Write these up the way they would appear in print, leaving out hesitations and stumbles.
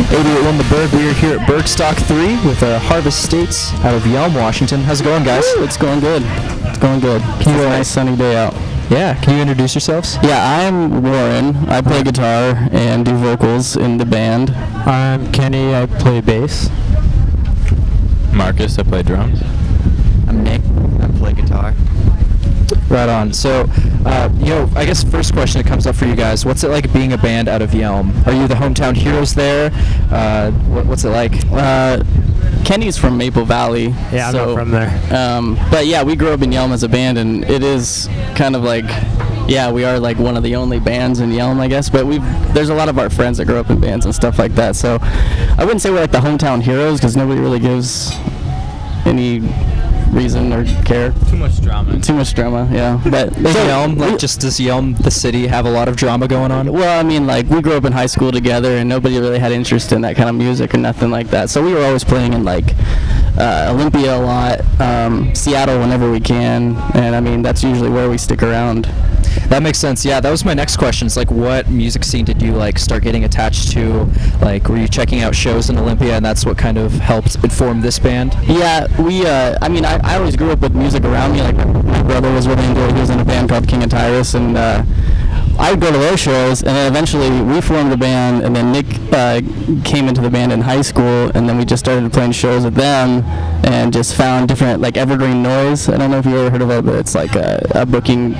88.1 The Burg. We are here at Burgstock 3 with Harvest States out of Yelm, Washington. How's it going, guys? It's going good. It's going good. It's a nice sunny day out. Yeah, can you introduce yourselves? Yeah, I'm Warren. I play guitar and do vocals in the band. I'm Kenny. I play bass. Marcus, I play drums. I'm Nick. I play guitar. Right on. So, I guess first question that comes up for you guys, what's it like being a band out of Yelm? Are you the hometown heroes there? What's it like? Kenny's from Maple Valley. Yeah, I'm not from there. But yeah, we grew up in Yelm as a band, and it is kind of like, yeah, we are like one of the only bands in Yelm, I guess. But there's a lot of our friends that grew up in bands and stuff like that. So I wouldn't say we're like the hometown heroes because nobody really gives any reason or care. Too much drama, yeah. But does Yelm, the city, have a lot of drama going on? Well, I mean, like, we grew up in high school together, and nobody really had interest in that kind of music or nothing like that. So we were always playing in, like, Olympia a lot, Seattle whenever we can, and, I mean, that's usually where we stick around. That makes sense. Yeah, that was my next question. It's like, what music scene did you like start getting attached to? Like, were you checking out shows in Olympia, and that's what kind of helped inform this band? Yeah, I always grew up with music around me. Like, my brother was really into it. He was in a band called King of Tyrus, and I would go to those shows, and then eventually we formed a band, and then Nick came into the band in high school, and then we just started playing shows with them, and just found different, like Evergreen Noise. I don't know if you ever heard of it, but it's like a booking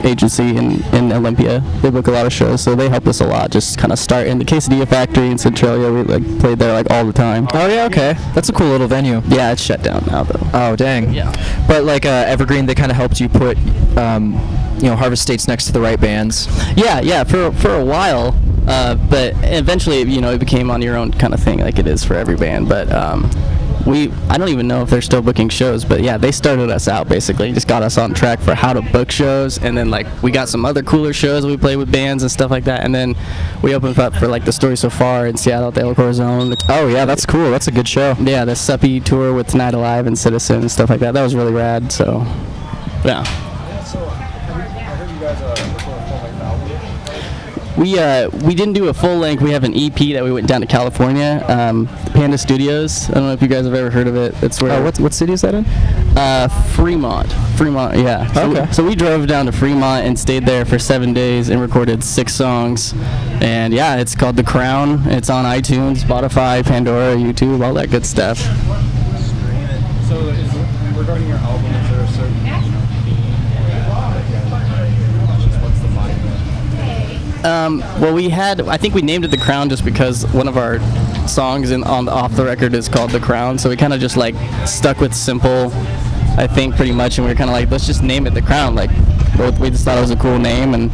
agency in Olympia. They book a lot of shows, so they helped us a lot. Just kind of start in the KCWU factory in Centralia. We like played there like all the time. Oh yeah, okay. That's a cool little venue. Yeah, it's shut down now though. Oh dang. Yeah. But like Evergreen, they kind of helped you put Harvest States next to the right bands. Yeah, for a while. But eventually, it became on your own kind of thing, like it is for every band. But I don't even know if they're still booking shows, but yeah, they started us out basically, just got us on track for how to book shows, and then like we got some other cooler shows we played with bands and stuff like that, and then we opened up for like the Story So Far in Seattle at the El Zone. Oh yeah, that's cool. That's a good show. Yeah, the Suppy tour with Night Alive and Citizen and stuff like that. That was really rad. So yeah. So I heard you guys recorded a full-length album. We didn't do a full length. We have an EP that we went down to California, Panda Studios. I don't know if you guys have ever heard of it. It's where what city is that in? Fremont, yeah. Okay. So we drove down to Fremont and stayed there for 7 days and recorded 6 songs. And yeah, it's called The Crown. It's on iTunes, Spotify, Pandora, YouTube, all that good stuff. So regarding your album, is there a certain what's the vibe? Well, I think we named it The Crown just because one of our songs off the record is called The Crown, so we kind of just like stuck with simple, I think, pretty much, and we were kind of like, let's just name it The Crown. Like, we just thought it was a cool name, and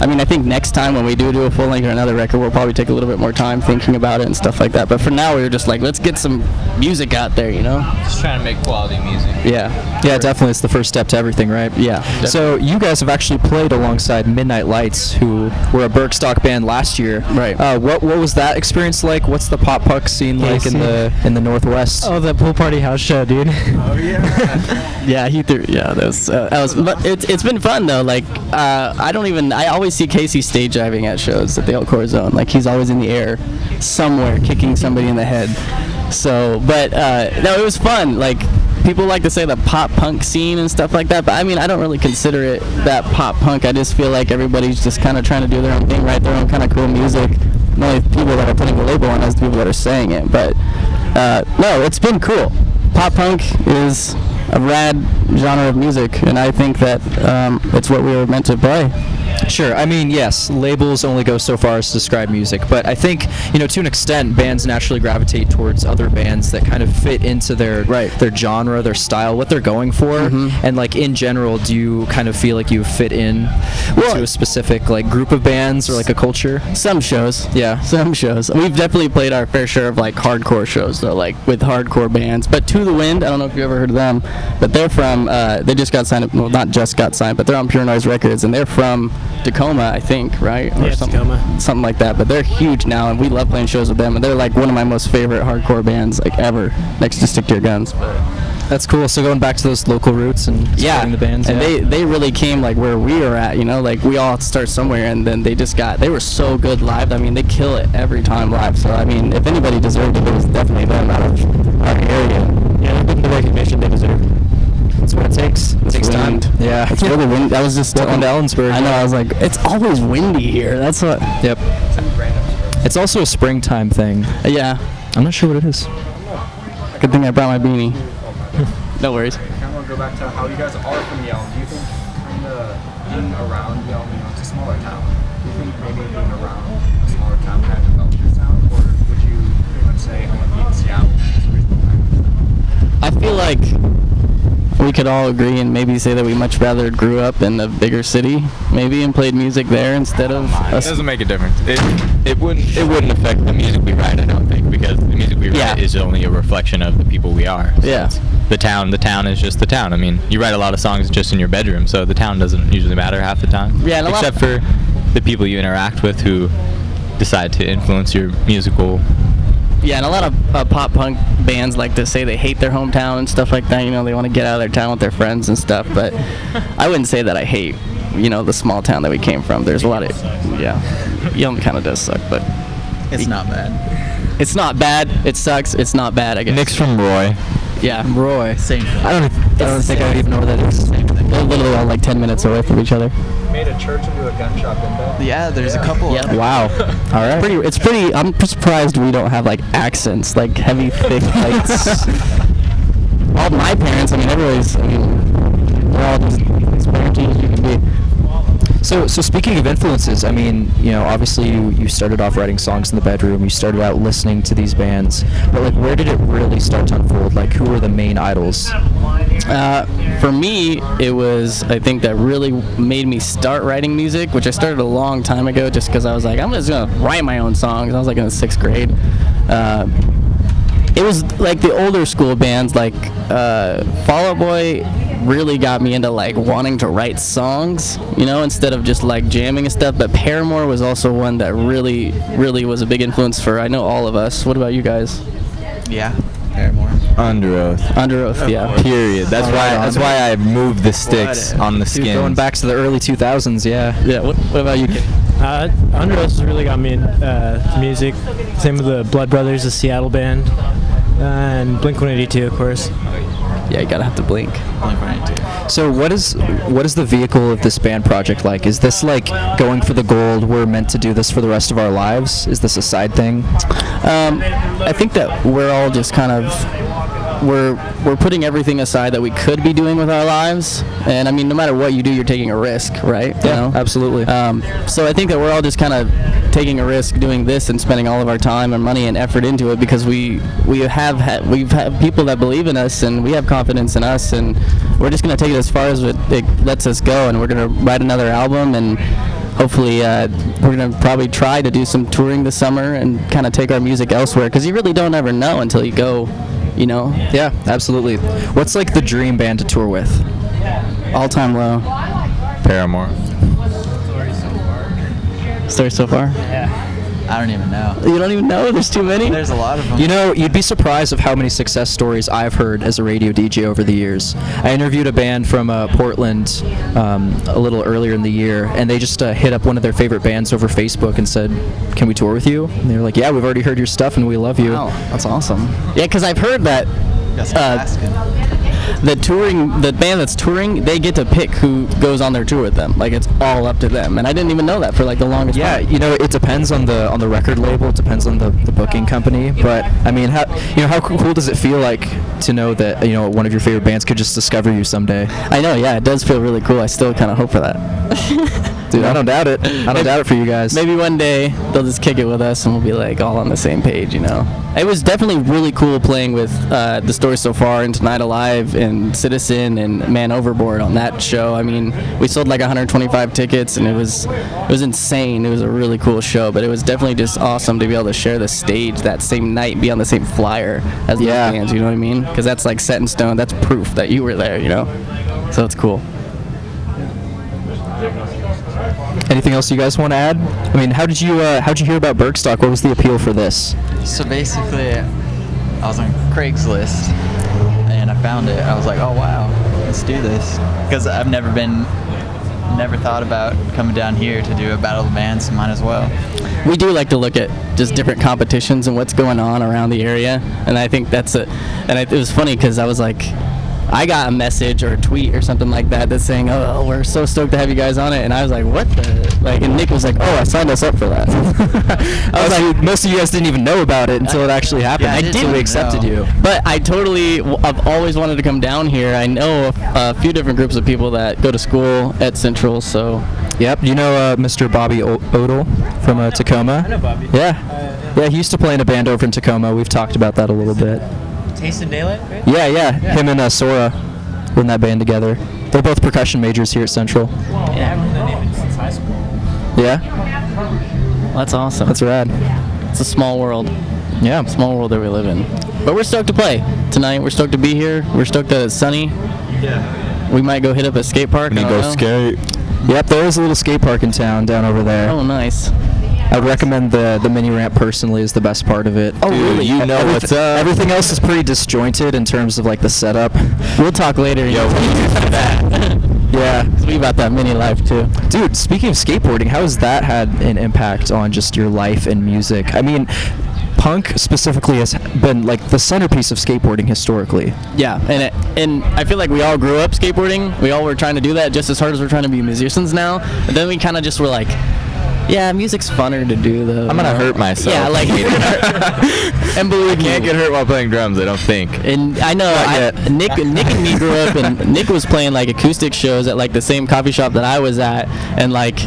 I mean, I think next time when we do a full length or another record, we'll probably take a little bit more time thinking about it and stuff like that. But for now, we were just like, let's get some music out there, Just trying to make quality music. Yeah, Definitely. It's the first step to everything, right? Yeah. Definitely. So you guys have actually played alongside Midnight Lights, who were a Burgstock band last year. Right. What was that experience like? What's the pop punk scene like in the Northwest? Oh, the pool party house show, dude. Oh yeah. Yeah, it's been fun though. Like, I always see Casey stage diving at shows at the El Zone. Like, he's always in the air somewhere kicking somebody in the head. So, but no, it was fun. Like, people like to say the pop punk scene and stuff like that, but I mean, I don't really consider it that pop punk. I just feel like everybody's just kind of trying to do their own thing, write their own kind of cool music. The only people that are putting a label on is the people that are saying it. But no, it's been cool. Pop punk is a rad genre of music, and I think that it's what we were meant to play. Sure. I mean, yes, labels only go so far as to describe music, but I think, to an extent, bands naturally gravitate towards other bands that kind of fit into their genre, their style, what they're going for. Mm-hmm. And like in general, do you kind of feel like you fit in to a specific like group of bands or like a culture? Some shows. Yeah. Some shows. We've definitely played our fair share of like hardcore shows though, like with hardcore bands. But To the Wind, I don't know if you ever heard of them, but they're from, they just got signed, well, not just got signed, but they're on Pure Noise Records, and they're from Tacoma, I think, right? Or something like that. But they're huge now, and we love playing shows with them. And they're like one of my most favorite hardcore bands like ever, next to Stick to Your Guns. But That's cool. So going back to those local roots and supporting the bands. And they really came like where we were at, you know, like we all had to start somewhere, and then they were so good live. I mean, they kill it every time live. So I mean, if anybody deserved it, it was definitely them out of our area. Yeah, they're getting the recognition they deserve. That's what it takes. It takes time. Yeah. It's really windy. That was just Welcome to Ellensburg. I know. I was like, it's always windy here. That's what. Yep. It's also a springtime thing. Yeah. I'm not sure what it is. Good thing I brought my beanie. No worries. I kind of want to go back to how you guys are from Yelm. Do you think kind of being around Yelm, you know, it's a smaller town, do you think maybe being around a smaller town kind of developed your sound, or would you pretty much say, I want to be in Seattle? I feel like we could all agree and maybe say that we much rather grew up in a bigger city, maybe, and played music there instead of It us. doesn't make a difference. It wouldn't affect the music we write, I don't think, because the music we write is only a reflection of the people we are. So Yeah. it's the town is just the town. I mean, you write a lot of songs just in your bedroom, so the town doesn't usually matter half the time. Yeah, and a lot except for the people you interact with who decide to influence your musical. Yeah, and a lot of pop punk bands like to say they hate their hometown and stuff like that. You know, they want to get out of their town with their friends and stuff. But I wouldn't say that I hate, you know, the small town that we came from. There's a lot of, Yelm kind of does suck, but It's not bad. it's not bad. It sucks. It's not bad, I guess. Nick's from Roy. Yeah. Roy. Same thing. I don't think I even know what that is. They're literally all like 10 minutes away from each other. Made a church into a gun shop, didn't they? Yeah, there's a couple. Yeah. Wow. All right. It's pretty. I'm surprised we don't have like accents, like heavy, thick, like. All my parents. I mean, everybody's. I mean, they're all just as parenty as you can be. So speaking of influences, I mean, you know, obviously you started off writing songs in the bedroom. You started out listening to these bands, but like, where did it really start to unfold? Like, who were the main idols? For me, it was, I think, that really made me start writing music, which I started a long time ago just because I was like, I'm just going to write my own songs. I was like in the 6th grade. It was like the older school bands, like Fall Out Boy really got me into like wanting to write songs, you know, instead of just like jamming and stuff. But Paramore was also one that really was a big influence for, I know, all of us. What about you guys? Yeah. Paramore. Under Oath. Under Oath, yeah. Period. That's why I moved the sticks on the Dude, skin. going back to the early 2000s, yeah. Yeah. What about you, kid? Under Oath has really got me into music. Same with the Blood Brothers, the Seattle band, and Blink-182, of course. Yeah, you gotta have to blink. Blink-182. So what is the vehicle of this band project like? Is this like going for the gold, we're meant to do this for the rest of our lives? Is this a side thing? I think that we're all just kind of we're putting everything aside that we could be doing with our lives, and I mean, no matter what you do, you're taking a risk, right? You know? Absolutely. So I think that we're all just kind of taking a risk doing this and spending all of our time and money and effort into it because we've had people that believe in us and we have confidence in us, and we're just going to take it as far as it lets us go, and we're going to write another album, and hopefully we're going to probably try to do some touring this summer and kind of take our music elsewhere, because you really don't ever know until you go, you know. Yeah, absolutely. What's like the dream band to tour with? All Time Low. Paramore. Story so far? I don't even know. You don't even know? There's too many? There's a lot of them. You know, you'd be surprised of how many success stories I've heard as a radio DJ over the years. I interviewed a band from Portland a little earlier in the year, and they just hit up one of their favorite bands over Facebook and said, "Can we tour with you?" And they were like, "Yeah, we've already heard your stuff and we love you." Wow, that's awesome. Yeah, because I've heard that Guess I'm asking. the band that's touring, they get to pick who goes on their tour with them. Like, it's all up to them, and I didn't even know that for like the longest Yeah, time. you know, it depends on the record label. It depends on the booking company. But I mean, how cool does it feel like to know that, you know, one of your favorite bands could just discover you someday? I know, yeah, it does feel really cool. I still kind of hope for that. Dude, I don't doubt it. I don't doubt it for you guys. Maybe one day they'll just kick it with us and we'll be like all on the same page, you know. It was definitely really cool playing with The Story So Far and Tonight Alive and Citizen and Man Overboard on that show. I mean, we sold like 125 tickets and it was insane. It was a really cool show, but it was definitely just awesome to be able to share the stage that same night, be on the same flyer as the bands, you know what I mean? Because that's like set in stone. That's proof that you were there, you know. So it's cool. Anything else you guys want to add? I mean, how'd you hear about Burgstock? What was the appeal for this? So basically, I was on Craigslist, and I found it, I was like, oh wow, let's do this. Because I've never thought about coming down here to do a battle of the bands, so might as well. We do like to look at just different competitions and what's going on around the area, and I think that's it. And it was funny because I was like, I got a message or a tweet or something like that that's saying, oh, we're so stoked to have you guys on it, and I was like, what the, like, and Nick was like, oh, I signed us up for that. I was like, most of you guys didn't even know about it until it actually happened. Yeah, I until didn't we accepted know. you. But I've always wanted to come down here. I know a few different groups of people that go to school at Central, so. Yep. You know Mr. Bobby Odell from Tacoma? I know Bobby. Yeah. Yeah, he used to play in a band over in Tacoma. We've talked about that a little bit. Taste of Daylight, right? Yeah. Him and Sora were in that band together. They're both percussion majors here at Central. Yeah, I've known that name since high school. Yeah? That's awesome. That's rad. It's a small world. Yeah. Small world that we live in. But we're stoked to play tonight. We're stoked to be here. We're stoked that it's sunny. Yeah. We might go hit up a skate park. I don't know. skate. Yep, there is a little skate park in town down over there. Oh, nice. I'd recommend the mini ramp personally is the best part of it. Oh, really? You know what's up. Everything else is pretty disjointed in terms of like the setup. We'll talk later. Yo, we used to that. Yeah. 'Cause we about that mini life too. Dude, speaking of skateboarding, how has that had an impact on just your life and music? I mean, punk specifically has been like the centerpiece of skateboarding historically. Yeah, and I feel like we all grew up skateboarding. We all were trying to do that just as hard as we're trying to be musicians now. And then we kind of just were like, yeah, music's funner to do though. I'm gonna hurt myself. Yeah, like, and believe me, Can't get hurt while playing drums, I don't think. And I know Nick and me grew up, and Nick was playing like acoustic shows at like the same coffee shop that I was at, and like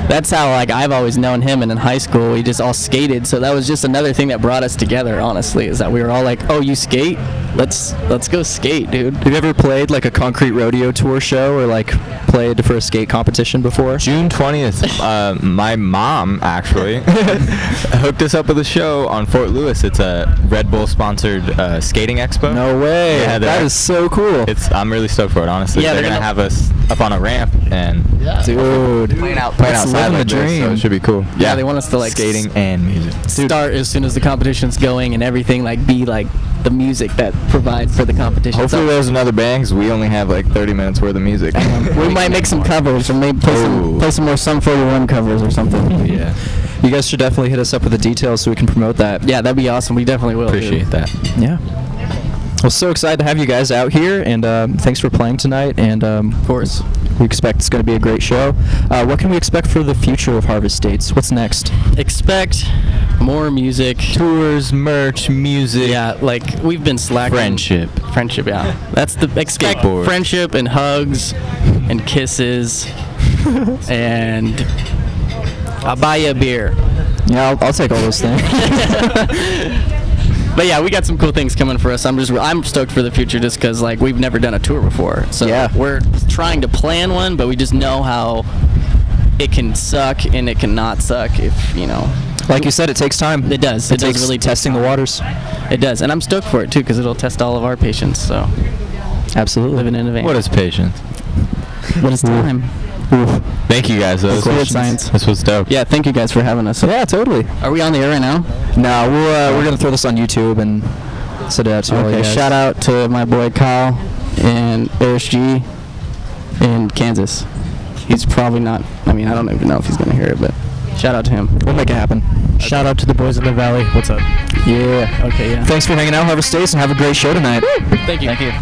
that's how like I've always known him. And in high school, we just all skated, so that was just another thing that brought us together. Honestly, is that we were all like, oh, you skate? Let's go skate, dude. Have you ever played like a concrete rodeo tour show or like played for a skate competition before? June 20th, my mom actually hooked us up with a show on Fort Lewis. It's a Red Bull sponsored skating expo. No way. Yeah, that is so cool. I'm really stoked for it, honestly. Yeah, they're gonna have us up on a ramp and Dude. playing That's outside living like the this, dream. so it should be cool. Yeah, they want us to like skating and music. start as soon as the competition's going and everything, like be like the music that provides for the competition. Hopefully So there's another bang, 'cause we only have like 30 minutes worth of music. we might make some covers or maybe play some more Sum 41 covers or something. Yeah, You guys should definitely hit us up with the details so we can promote that. Yeah, that'd be awesome. We definitely will. appreciate that. Yeah. Well, so excited to have you guys out here, and thanks for playing tonight. And Of course. we expect it's going to be a great show. What can we expect for the future of Harvest States? What's next? Expect more music. Tours, merch, music. Yeah, like we've been slacking. Friendship, yeah. That's the expect Skateboard. friendship and hugs and kisses and I'll buy you a beer. Yeah, I'll take all those things. But yeah, we got some cool things coming for us. I'm stoked for the future just because like we've never done a tour before. So Yeah. we're trying to plan one, but we just know how it can suck and it can not suck if Like you said, it takes time. It does. It It does takes really take testing the time. waters. It does, and I'm stoked for it too because it'll test all of our patience. So Absolutely. living in a van. What is patience? What is time? Thank you guys. This Cool was science. This was dope. Yeah, thank you guys for having us. Yeah, totally. Are we on the air right now? No, we're gonna throw this on YouTube and send it out to all you Okay, guys. shout out to my boy Kyle and RSG in Kansas. He's probably not, I don't even know if he's going to hear it, but shout out to him. We'll make it happen. Shout out to the boys in the valley. What's up? Yeah. Okay, yeah. Thanks for hanging out, Harvest States, and have a great show tonight. Thank you. Thank you.